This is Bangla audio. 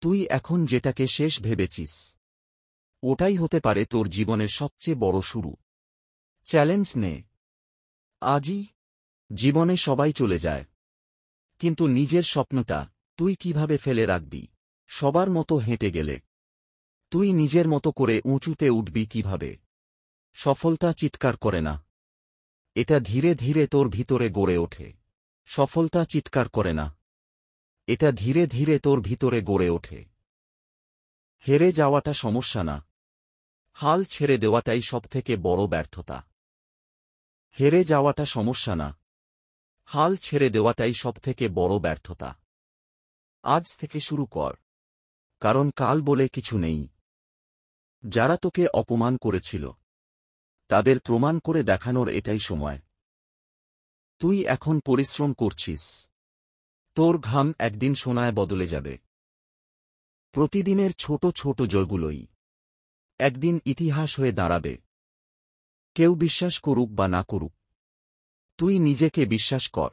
তুই এখন যেটাকে শেষ ভেবেছিস, ওটাই হতে পারে তোর জীবনের সবচেয়ে বড় শুরু। চ্যালেঞ্জ নে আজই। জীবনে সবাই চলে যায়, কিন্তু নিজের স্বপ্নটা তুই কিভাবে ফেলে রাখবি? সবার মতো হেঁটে গেলে তুই নিজের মতো করে উঁচুতে উঠবি কিভাবে? সফলতা চিৎকার করে না, এটা ধীরে ধীরে তোর ভিতরে গড়ে ওঠে। সফলতা চিৎকার করে না, এটা ধীরে ধীরে তোর ভিতরে গড়ে ওঠে। হেরে যাওয়াটা সমস্যা না, হাল ছেড়ে দেওয়াটাই সবথেকে বড় ব্যর্থতা। হেরে যাওয়াটা সমস্যা না, হাল ছেড়ে দেওয়াটাই সবথেকে বড় ব্যর্থতা। আজ থেকে শুরু কর, কারণ কাল বলে কিছু নেই। যারা তোকে অপমান করেছিল তাদের প্রমাণ করে দেখানোর এটাই সময়। তুই এখন পরিশ্রম করছিস, তোর ঘাম একদিন সোনায় বদলে যাবে। প্রতিদিনের ছোট ছোট জয়গুলোই একদিন ইতিহাস হয়ে দাঁড়াবে। কেউ বিশ্বাস করুক বা না করুক, তুই নিজেকে বিশ্বাস কর।